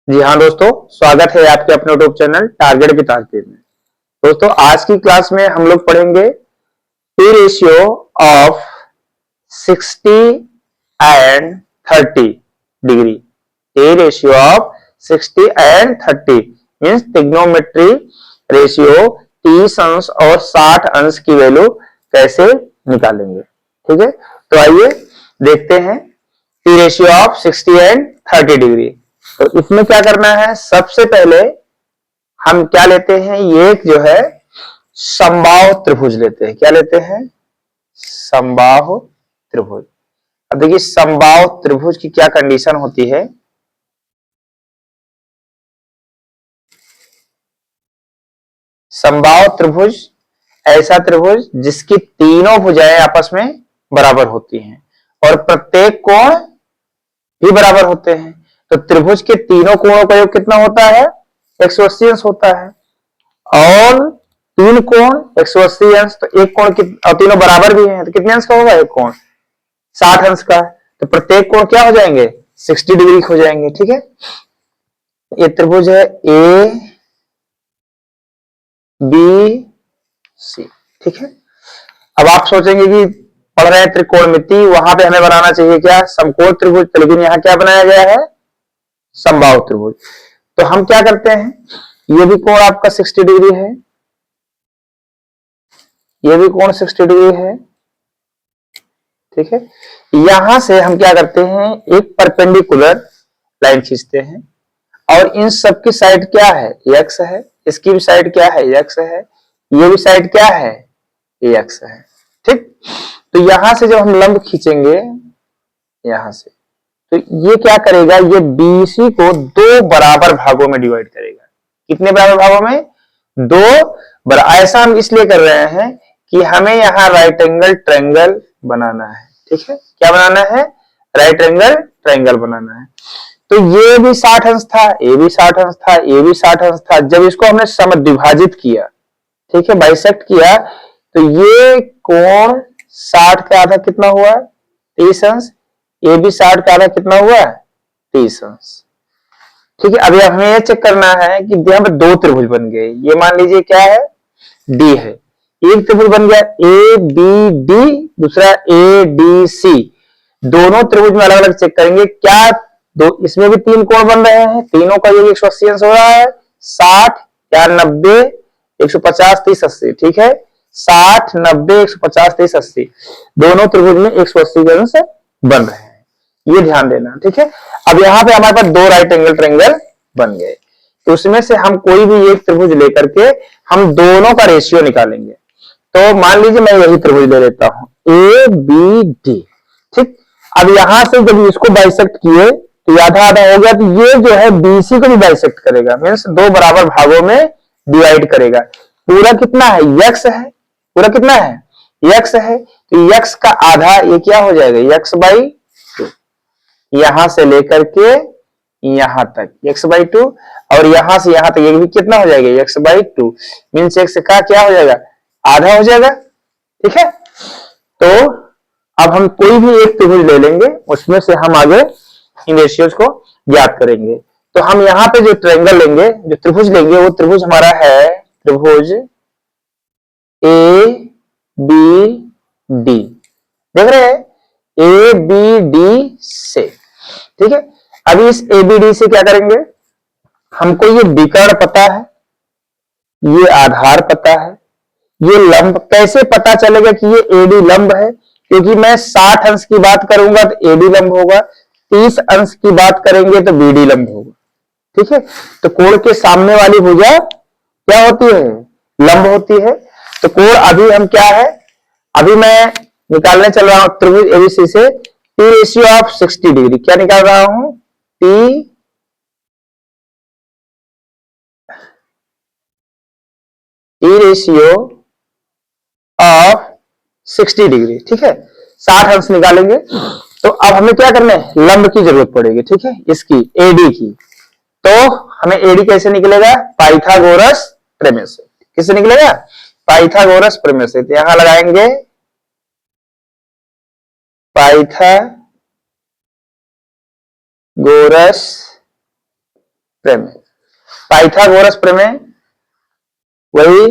जी हाँ दोस्तों, स्वागत है आपके अपने यूट्यूब चैनल टारगेट विद तारकीर में। दोस्तों आज की क्लास में हम लोग पढ़ेंगे P ratio of 60 and 30 degree. P ratio of 60 and 30 means trigonometry ratio 30 अंश और 60 अंश की वैल्यू कैसे निकालेंगे। ठीक है, तो आइए देखते हैं P ratio of 60 and 30 degree. तो इसमें क्या करना है, सबसे पहले हम क्या लेते हैं, ये जो है समबाहु त्रिभुज लेते हैं। क्या लेते हैं? समबाहु त्रिभुज। अब देखिए समबाहु त्रिभुज की क्या कंडीशन होती है। समबाहु त्रिभुज ऐसा त्रिभुज जिसकी तीनों भुजाएं आपस में बराबर होती हैं और प्रत्येक कोण भी बराबर होते हैं। तो त्रिभुज के तीनों कोणों का योग कितना होता है? 180 अंश होता है। और तीन कोण 180 अंश, तो एक कोण और तीनों बराबर भी हैं, तो कितने अंश का होगा? एक कोण 60 अंश का। तो प्रत्येक कोण क्या हो जाएंगे? 60 डिग्री हो जाएंगे। ठीक है, ये त्रिभुज है ए बी सी। ठीक है, अब आप सोचेंगे कि पढ़ रहे हैं त्रिकोणमिति, वहां पे हमें बनाना चाहिए क्या? समकोण त्रिभुज। लेकिन यहाँ क्या बनाया गया है? समबाहु त्रिभुज। तो हम क्या करते हैं, ये भी कोण आपका 60 डिग्री है, ये भी कोण 60 डिग्री है। ठीक है, यहां से हम क्या करते हैं, एक परपेंडिकुलर लाइन खींचते हैं और इन सब की साइड क्या है? एक्स है। इसकी भी साइड क्या है? एक्स है। ये भी साइड क्या है? एक्स है। ठीक, तो यहां से जब हम लंब खींचेंगे यहां से, तो ये क्या करेगा, ये बीसी को दो बराबर भागों में डिवाइड करेगा। कितने बराबर भागों में? दो ऐसा हम इसलिए कर रहे हैं कि हमें यहाँ राइट एंगल ट्रायंगल बनाना है। ठीक है, क्या बनाना है? राइट एंगल ट्रायंगल बनाना है। तो ये भी 60 अंश था, ये भी 60 अंश था, ये भी 60 अंश था। जब इसको हमने समद्विभाजित किया, ठीक है, बाइसेक्ट किया, तो ये कोण 60 का आधा कितना हुआ? 30 अंश। ये भी 60 का आधा कितना हुआ? 30 अंश। ठीक है, अभी हमें ये चेक करना है कि यहाँ पे दो त्रिभुज बन गए। ये मान लीजिए क्या है? डी है। एक त्रिभुज बन गया ए बी डी, दूसरा ए डी सी। दोनों त्रिभुज में अलग अलग चेक करेंगे क्या दो, इसमें भी तीन कोण बन रहे हैं, तीनों का योग 180 अंश हो रहा है। 60 या 90, 150, 30, 80। ठीक है, 60, 90, 150, 30, 80 दोनों त्रिभुज में 180 अंश बन रहे हैं, ये ध्यान देना। ठीक है, अब यहाँ पे हमारे पास दो राइट एंगल ट्रायंगल बन गए, तो उसमें से हम कोई भी एक त्रिभुज लेकर के हम दोनों का रेशियो निकालेंगे। तो मान लीजिए मैं यही त्रिभुज ले लेता हूं ए बी डी। ठीक, अब यहां से जब इसको बाइसेक्ट किए तो आधा आधा हो गया, तो ये जो है बीसी को भी बाइसेक्ट करेगा, मीन्स दो बराबर भागों में डिवाइड करेगा। पूरा कितना है? यक्स है। पूरा कितना है? यक्स है। तो यक्स का आधा ये क्या हो जाएगा? X by two. यहां से लेकर के यहां तक एक्स बाई टू, और यहां से यहां तक ये भी कितना हो जाएगा? X by two. Means x का क्या हो जाएगा? आधा हो जाएगा। ठीक है, तो अब हम कोई भी एक त्रिभुज ले लेंगे, उसमें से हम आगे इन रेशियोज को ज्ञात करेंगे। तो हम यहाँ पे जो ट्रायंगल लेंगे, जो त्रिभुज लेंगे, वो त्रिभुज हमारा है त्रिभुज ए बी डी। देख रहे हैं? ए बी डी से। ठीक है, अभी इस ए बी डी से क्या करेंगे, हमको ये विकर्ण पता है, ये आधार पता है, ये लंब। कैसे पता चलेगा कि ये एडी लंब है? क्योंकि मैं 60 अंश की बात करूंगा तो एडी लंब होगा, 30 अंश की बात करेंगे तो बीडी लंब होगा। ठीक है, तो कोण के सामने वाली भुजा क्या होती है? लंब होती है। तो कोण अभी हम क्या है, अभी मैं निकालने चल रहा हूं त्रिभुज एबीसी से पी रेशियो ऑफ 60 डिग्री। क्या निकाल रहा हूं? P ratio of 60 degree. ठीक है, 60 अंश निकालेंगे। तो अब हमें क्या करना है? लंब की जरूरत पड़ेगी। ठीक है, इसकी एडी की। तो हमें एडी कैसे निकलेगा? पाइथागोरस प्रमेय से। किससे निकलेगा? पाइथागोरस प्रमेय से। तो यहां लगाएंगे पाइथागोरस प्रमेय, पाइथागोरस प्रमेय, वही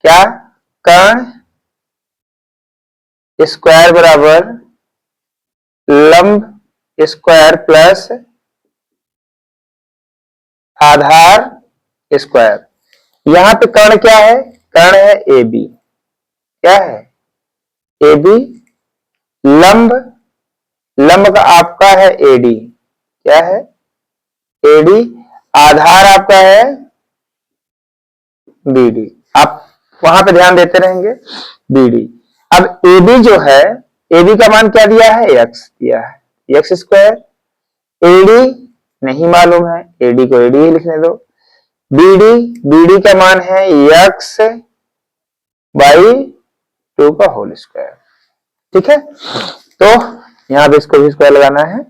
क्या, कर्ण स्क्वायर बराबर लंब स्क्वायर प्लस आधार स्क्वायर। यहां पे कर्ण क्या है, कर्ण है ए बी, क्या है ए बी, लंब, लंब का आपका है एडी, क्या है एडी, आधार आपका है बीडी, आप वहां पे ध्यान देते रहेंगे बीडी। अब एबी जो है, एबी का मान क्या दिया है, एक्स दिया है, एक्स स्क्वायर, एडी नहीं मालूम है, एडी को एडी ही लिखने दो, बीडी, बीडी का मान है एक्स बाई 2 का होल स्क्वायर, ठीक है। तो यहां पे इसको भी स्क्वायर लगाना है,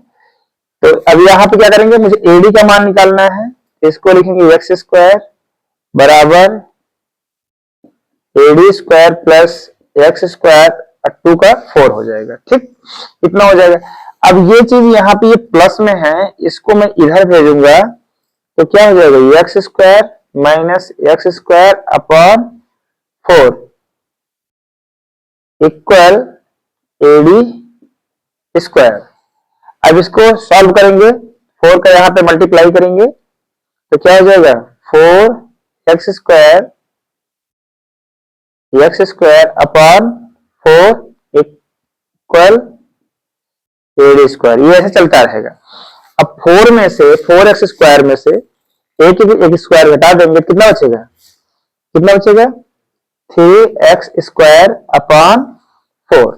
तो अब यहां पे क्या करेंगे, मुझे एडी का मान निकालना है, इसको लिखेंगे एक्स स्क्वायर बराबर AD square plus x square, 2 का 4 हो जाएगा, ठीक, इतना हो जाएगा। अब ये चीज यहाँ पे ये प्लस में है, इसको मैं इधर भेजूंगा तो क्या हो जाएगा, x square minus x square upon 4 equal AD square. अब इसको सॉल्व करेंगे, 4 का यहाँ पे मल्टीप्लाई करेंगे तो क्या हो जाएगा, 4 x square upon 4 equal AD square, ये ऐसे चलता रहेगा। अब 4 में से 4x स्क्वायर में से एक स्क्वायर घटा देंगे, कितना बचेगा, कितना बचेगा 3x स्क्वायर अपॉन 4,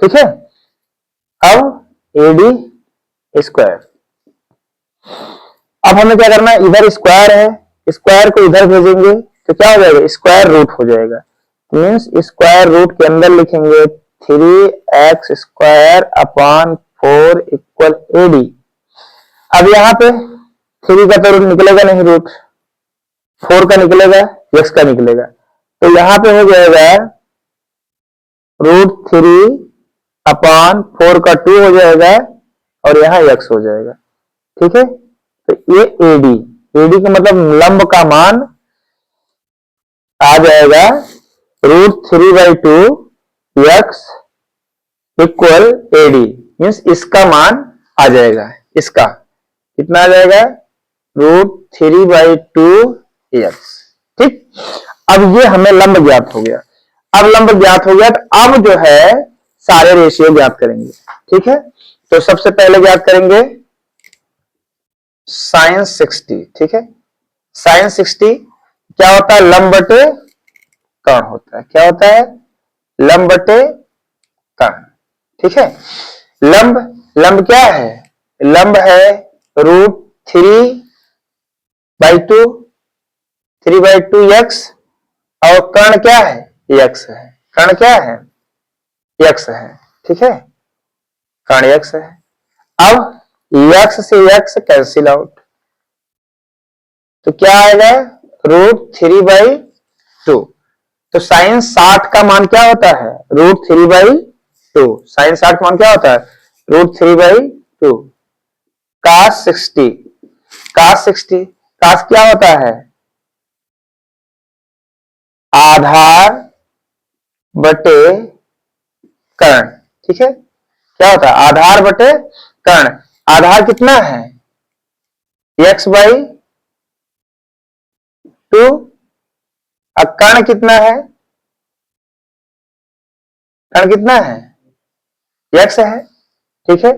ठीक है। अब एडी स्क्वायर, अब हमें क्या करना है, इधर स्क्वायर है, स्क्वायर को इधर भेजेंगे तो क्या हो जाएगा, स्क्वायर रूट हो जाएगा, मीन्स स्क्वायर रूट के अंदर लिखेंगे 3x square upon 4 equal AD. अब यहाँ पे 3 का तो रूट निकलेगा नहीं, रूट 4 का निकलेगा, x का निकलेगा, तो यहाँ पे हो जाएगा √3 अपॉन 4 का 2 हो जाएगा और यहाँ x हो जाएगा, ठीक है। तो ये एडी, एडी का मतलब लंब का मान आ जाएगा √3/2 x इक्वल एडी, मीन्स इसका मान आ जाएगा, इसका कितना आ जाएगा, √3/2 x, ठीक। अब ये हमें लंब ज्ञात हो गया, अब लंब ज्ञात हो गया तो अब जो है सारे रेशियो ज्ञात करेंगे, ठीक है। तो सबसे पहले ज्ञात करेंगे sin 60, ठीक है। sin 60 क्या होता है, लंब बटे कर्ण होता है, क्या होता है, लंब बटे कर्ण, ठीक है। लंब, लंब क्या है, लंब है √3/2, 3/2 x, और कर्ण क्या है, x है, कर्ण क्या है, x है, ठीक है, कर्ण x है। अब x से x कैंसिल आउट, तो क्या आएगा √3/2, तो sin 60 का मान क्या होता है, √3/2, sin 60 का मान क्या होता है, √3/2, cos 60, cos 60, cos क्या होता है, आधार बटे कर्ण, ठीक है, क्या होता है, आधार बटे कर्ण, आधार कितना है x/2, अब कर्ण कितना है, कर्ण कितना है, x है, ठीक है।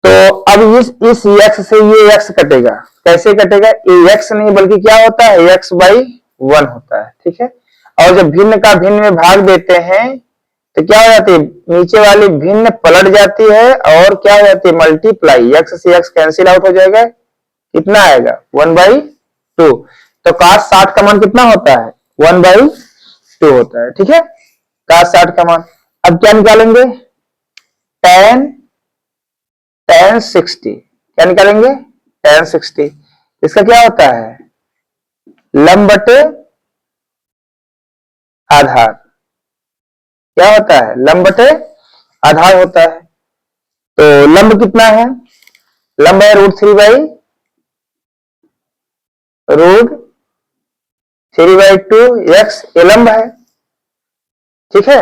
तो अब इस x से ये x कटेगा, कैसे कटेगा, ये x नहीं बल्कि क्या होता है, x/1 होता है, ठीक है। और जब भिन्न का भिन्न में भाग देते हैं तो क्या हो जाती है, नीचे वाली भिन्न पलट जाती है और क्या हो जाती है, मल्टीप्लाई, x से x कैंसिल आउट हो जाएगा, कितना आएगा 1/2, तो cos 60 का मान कितना होता है, 1/2 होता है, ठीक है, cos 60 का मान। अब क्या निकालेंगे, tan 60, क्या निकालेंगे, tan 60, इसका क्या होता है, लंब बटे आधार, क्या होता है, लंब बटे आधार होता है। तो लंब कितना है, लंब है √3/2, √3/2 x ये लंब है, ठीक है।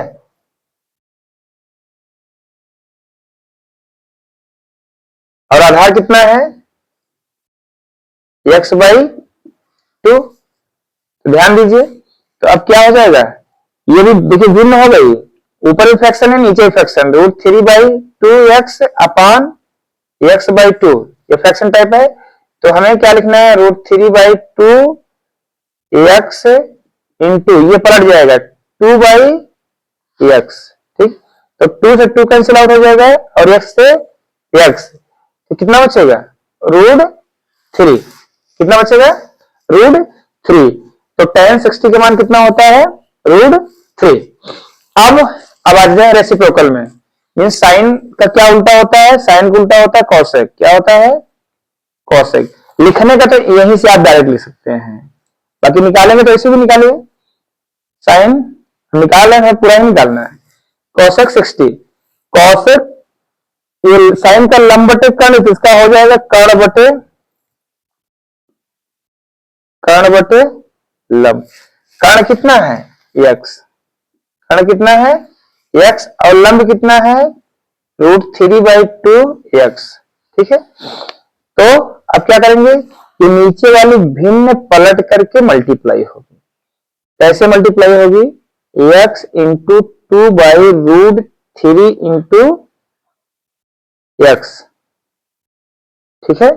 और आधार कितना है x/2। ध्यान दीजिए, तो अब क्या हो जाएगा, ये भी देखिए भिन्न हो गई, ऊपर भी फ्रैक्शन है नीचे भी फ्रैक्शन, √3/2x अपान x/2 ये फ्रैक्शन टाइप है। तो हमें क्या लिखना है, √3/2x इंटू ये पलट जाएगा 2/x, ठीक। तो 2 से 2 कैंसिल आउट हो जाएगा और x से x, तो कितना बचेगा √3, कितना बचेगा √3। तो tan 60 का मान कितना होता है √3। अब आ जाए रेसिप्रोकल में, मीन्स साइन का क्या उल्टा होता है, साइन का उल्टा होता है कॉसेक, क्या होता है कॉसेक। लिखने का तो यहीं से आप डायरेक्ट लिख सकते हैं, बाकी निकालेंगे तो ऐसे भी निकालिए, साइन निकाल रहे हैं पूरा ही निकालना है। कॉसेक 60, कॉसेक ये साइन का लंब बटे कर्ण, किसका हो जाएगा कर्ण बटे लंब। कर्ण कितना है x, कर्ण कितना है x और लंब कितना है √3/2x, ठीक है। तो अब क्या करेंगे, ये नीचे वाली भिन्न पलट करके मल्टीप्लाई होगी, कैसे मल्टीप्लाई होगी, x इंटू 2/√3 इंटू x, ठीक है।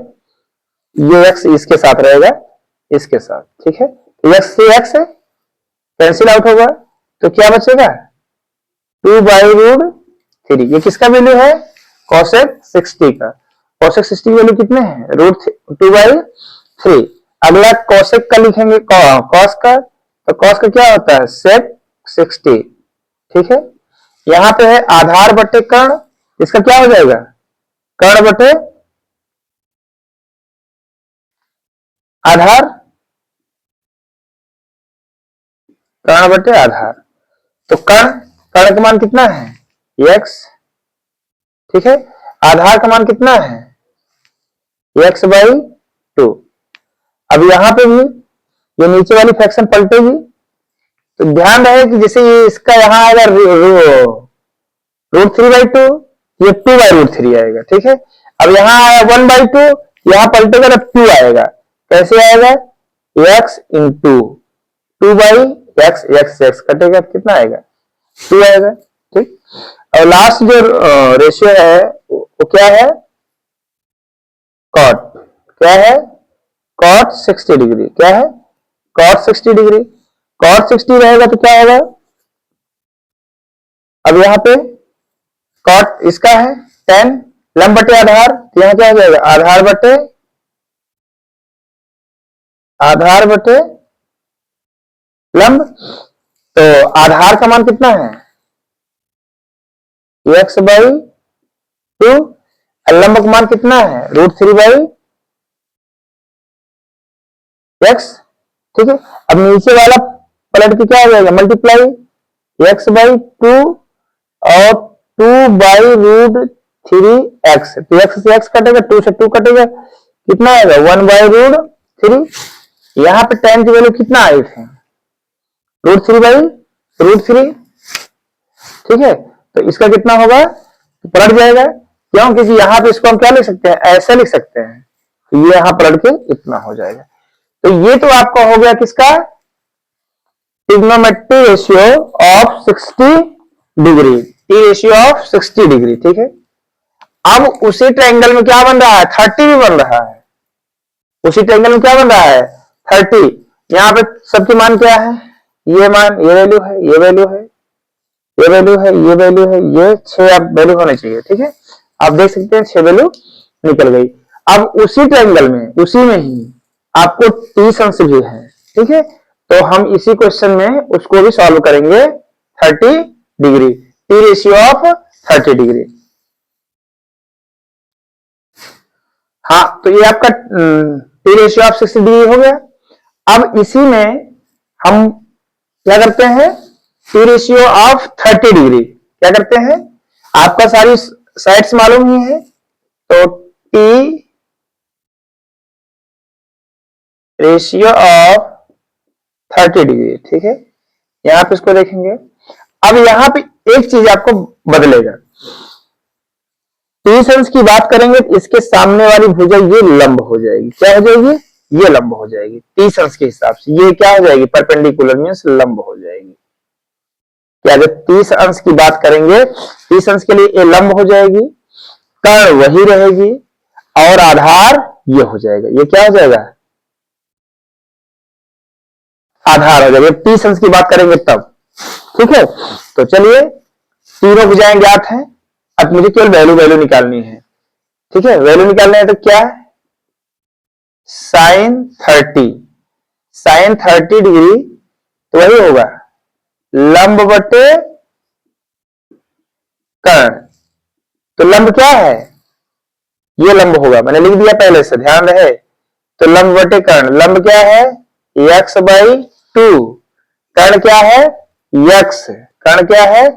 ये x इसके साथ रहेगा, इसके साथ, ठीक है। x से x कैंसिल आउट होगा, तो क्या बचेगा 2/√3, ये किसका वैल्यू है कॉसेक 60 का। कॉसेक 60 की वैल्यू कितने हैं √2/3। अगला कॉसेक का लिखेंगे कॉस का, तो कॉस का क्या होता है सेक 60, ठीक है। यहां पे है आधार बटे कर्ण, इसका क्या हो जाएगा कर्ण बटे आधार, कर्ण बटे आधार। तो कर्ण कर्ण का मान कितना है x, ठीक है। आधार का मान कितना है x/2। अब यहां पे भी ये नीचे वाली फ्रैक्शन पलटेगी, तो ध्यान रहे कि जैसे ये इसका यहां आएगा √3/2, ये 2/√3 आएगा, ठीक है। अब यहां आया 1/2, यहां पलटेगा तो 2 आएगा, कैसे आएगा x इंटू 2/x, x कटेगा कितना आएगा 2 आएगा, ठीक। और लास्ट जो रेशियो है वो क्या है कॉट, क्या है कॉट 60 डिग्री, क्या है कॉट 60 डिग्री। कॉट 60 रहेगा तो क्या होगा, अब यहां पे कॉट इसका है 10 लंब बटे आधार, तो यहां क्या हो जाएगा आधार बटे लंब। तो आधार का मान कितना है x/2, लंब का मान कितना है √3/x, ठीक है। अब नीचे वाला पलट के क्या हो जाएगा मल्टीप्लाई x/2 और 2/√3x, तो x से x कटेगा 2 से 2 कटेगा, कितना आएगा 1/√3। यहां पे tan की वैल्यू कितना आई थी √3/√3, ठीक है। तो इसका कितना होगा पलट जाएगा, क्यों, क्योंकि यहां पे इसको हम क्या लिख सकते हैं ऐसे लिख सकते हैं, तो ये यहां पलट के इतना हो जाएगा। तो ये तो आपका हो गया किसका trigonometry ratio of 60 degree, T ratio of 60 degree, ठीक है। अब उसी ट्रायंगल में क्या बन रहा है 30 भी बन रहा है, उसी ट्रायंगल में क्या बन रहा है 30। यहां पे सबके मान क्या है, ये मान ये वैल्यू है, ये वैल्यू है, ये वैल्यू है, ये वैल्यू है, ये 6 अब वैल्यू होने चाहिए, ठीक है। आप देख सकते हैं 6 वैल्यू निकल गई। अब उसी ट्रायंगल में उसी में ही आपको टी अंश भी है, ठीक है। तो हम इसी क्वेश्चन में उसको भी सॉल्व करेंगे 30 degree, T ratio of 30 degree. हाँ, तो ये आपका टी रेशियो ऑफ 60 डिग्री हो गया। अब इसी में हम क्या करते हैं टी रेशियो ऑफ 30 डिग्री, क्या करते हैं आपका सारी साइड्स मालूम ही है, तो टी रेशियो ऑफ 30 डिग्री, ठीक है। यहां पे इसको देखेंगे। अब यहां पे एक चीज आपको बदलेगा, 30 अंश की बात करेंगे तो इसके सामने वाली भुजा ये लंब हो जाएगी। क्या हो जाएगी? ये लंब हो जाएगी 30 अंश के हिसाब से। ये क्या हो जाएगी? परपेंडिकुलर मींस लंब हो जाएगी। क्या जब 30 अंश की बात करेंगे, 30 अंश के लिए ये लंब हो जाएगी, कर्ण वही रहेगी और आधार ये हो जाएगा। ये क्या हो जाएगा? आधार हो जाएगा। 30 अंश की बात करेंगे तब, ठीक है। तो चलिए, तीनों भुजाएं ज्ञात हैं। अब मुझे केवल वैल्यू निकालनी है, ठीक है। वैल्यू निकालना है तो क्या है? साइन 30 डिग्री तो वही होगा लंब बटे कर्ण। तो लंब क्या है? ये लंब होगा, मैंने लिख दिया पहले से, ध्यान रहे। तो लंब बटे कर्ण, लंब क्या है? x/2। कर्ण क्या है? x। कर्ण क्या है?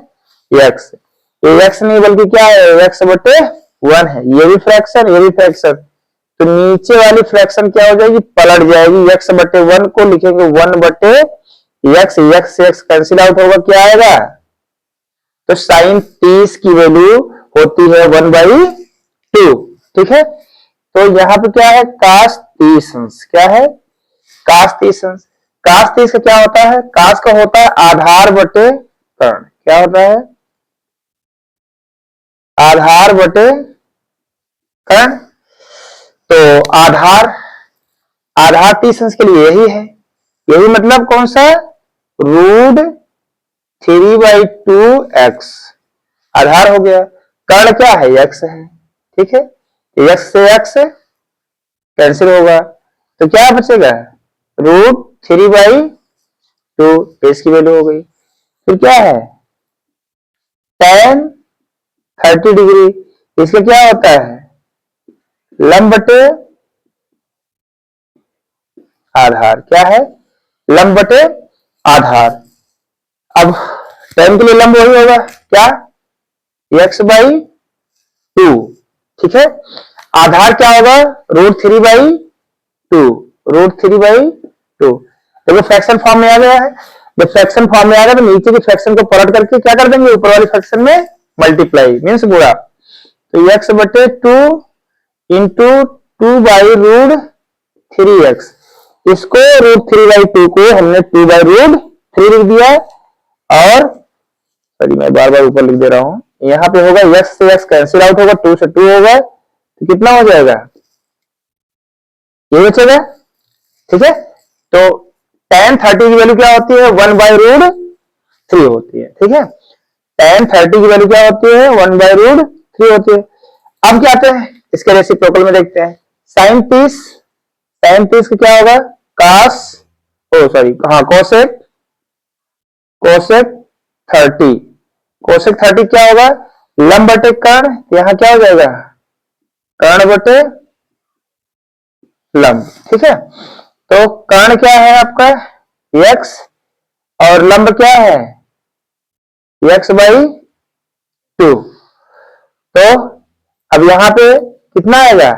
x। ये x नहीं बल्कि क्या है? x/1 है। ये भी फ्रैक्शन, ये भी फ्रैक्शन। तो नीचे वाली फ्रैक्शन क्या हो जाएगी? पलट जाएगी। x/1 को लिखेंगे 1/x। x से x कैंसिल आउट होगा, क्या आएगा? तो साइन 30 की वैल्यू होती है 1/2, ठीक है। तो यहां पे क्या है? cos 30 अंश। क्या है? cos 30 अंश। cos 30 का क्या होता है? cos का होता है आधार बटे कर्ण। क्या होता है? आधार बटे कर्ण। तो आधार 30 अंश के लिए यही है। यही मतलब कौन सा? √3/2x आधार हो गया। कर्ण क्या है? x है, ठीक है। x से x कैंसिल होगा तो क्या बचेगा? √3/2, इसकी वैल्यू हो गई। फिर क्या है? tan 30 डिग्री, इसका क्या होता है? लंब बटे आधार। क्या है? लंब बटे आधार। अब tan के लिए लंब वही होगा, क्या? x/2, ठीक है। आधार क्या होगा? √3/2। √3/2 देखो फ्रैक्शन फॉर्म में आ गया है। जब फ्रैक्शन फॉर्म में आ गया तो नीचे की फ्रैक्शन को पलट करके क्या कर देंगे? ऊपर वाली फ्रैक्शन में मल्टीप्लाई मीन्स गुणा। तो x/2 इंटू 2/√3x। इसको √3/2 को हमने 2/√3 लिख दिया। और सॉरी, मैं बार बार ऊपर लिख दे रहा हूं। यहां पे होगा x से x कैंसिल आउट होगा, 2 से 2 होगा, तो कितना हो जाएगा? ये बचेगा, ठीक है। तो tan 30 की वैल्यू क्या होती है? 1/√3 होती है, ठीक है। tan 30 की वैल्यू क्या होती है? 1/√3 होती है। अब क्या आते हैं इसके रेसिप्रोकल में देखते हैं। sin 30 का क्या होगा? cos cosec 30। कोसेक 30 क्या होगा? लंब बटे कर्ण। यहां क्या हो जाएगा? कर्ण बटे लंब, ठीक है। तो कर्ण क्या है आपका? x और लंब क्या है? x/2। तो अब यहां पे कितना आएगा?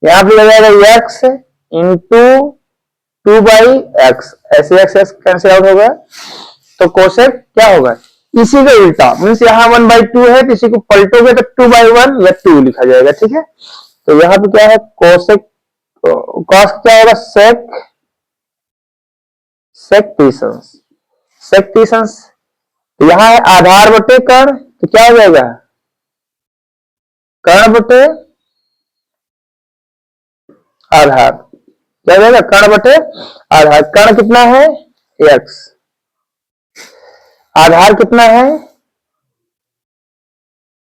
यहां पे लग जाएगा x इंटू 2/x। ऐसे x कैंसिल आउट होगा तो कोसेक क्या होगा? इसी का उल्टा मीन्स यहाँ 1/2 है तो इसी को पलटोगे तो 2/1 या 2 लिखा जाएगा, ठीक है। तो यहाँ पे क्या है? कोसेक कॉस क्या होगा? सेक 30 अंश। सेक 30 अंश तो यहाँ है आधार बटे कर्ण, तो क्या हो जाएगा? कर्ण बटे आधार। क्या हो जाएगा? कर्ण बटे आधार। कर्ण कितना है? x। आधार कितना है?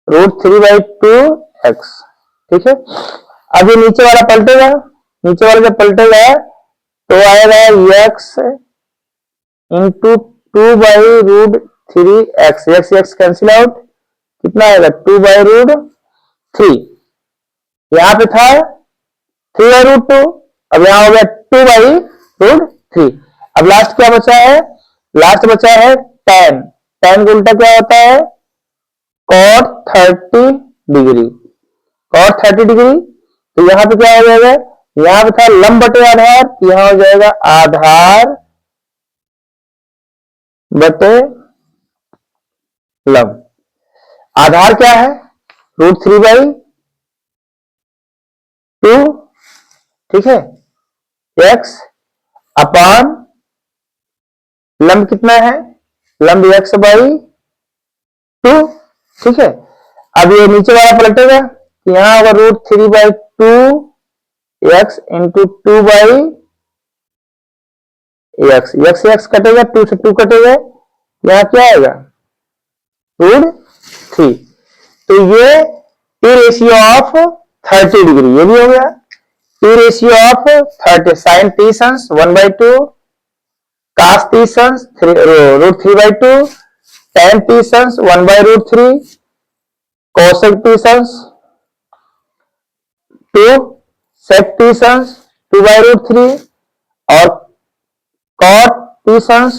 √3/2x, ठीक है। अब ये नीचे वाला पलटेगा, नीचे वाला जब पलटेगा तो आएगा x into 2/√3x। x cancel out, कितना आएगा? 2/√3। यहां पे था 3/√2, अब यहां हो गया 2/√3। अब लास्ट क्या बचा है? लास्ट बचा है tan। tan का उल्टा क्या होता है? cot 30 degree. cot 30 डिग्री तो यहां पे क्या हो जाएगा? यहां पे था लंब बटे आधार, यहां हो जाएगा आधार बटे लंब। आधार क्या है? √3/2, ठीक है, x अपान लंब कितना है? लंब x/2, ठीक है। अब ये नीचे वाला पलटेगा, यहां होगा √3/2 x इंटू 2/x, x कटेगा, 2 से 2 कटेगा, यहां क्या आएगा? √3। तो ये P रेशियो ऑफ 30 डिग्री, ये भी हो गया। P ratio of 30, sine t सन्स 1/2, cos t सन्स √3/2, tan t सन्स 1/√3, cosec t सन्स 2, sec t सन्स 2/√3 और cot t सन्स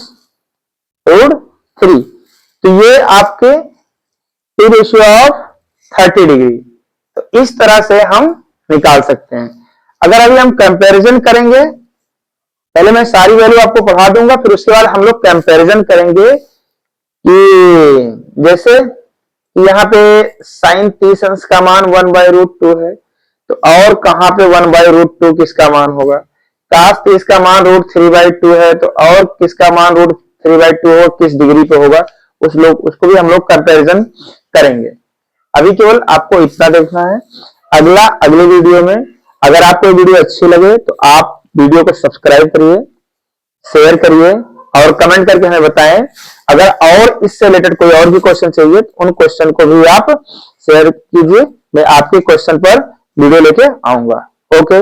√3। तो ये आपके P रेशियो ऑफ 30 डिग्री। तो इस तरह से हम निकाल सकते हैं। अगर अभी हम कंपैरिजन करेंगे, पहले मैं सारी वैल्यू आपको पढ़ा दूंगा, फिर उसके बाद हम लोग कंपैरिजन करेंगे कि जैसे यहाँ पे साइन t सन्स का मान 1/√2 है, तो और कहां पे 1/√2 किसका मान होगा? cos t का मान √3/2 है, तो और किसका मान √3/2 होगा, किस डिग्री पे होगा, उसको भी हम लोग कंपैरिजन करेंगे। अभी केवल आपको इतना देखना है। अगले वीडियो में अगर आपको वीडियो अच्छी लगे तो आप वीडियो को सब्सक्राइब करिए, शेयर करिए और कमेंट करके हमें बताएं। अगर और इससे रिलेटेड कोई और भी क्वेश्चन चाहिए तो उन क्वेश्चन को भी आप शेयर कीजिए, मैं आपके क्वेश्चन पर वीडियो लेके आऊंगा। ओके।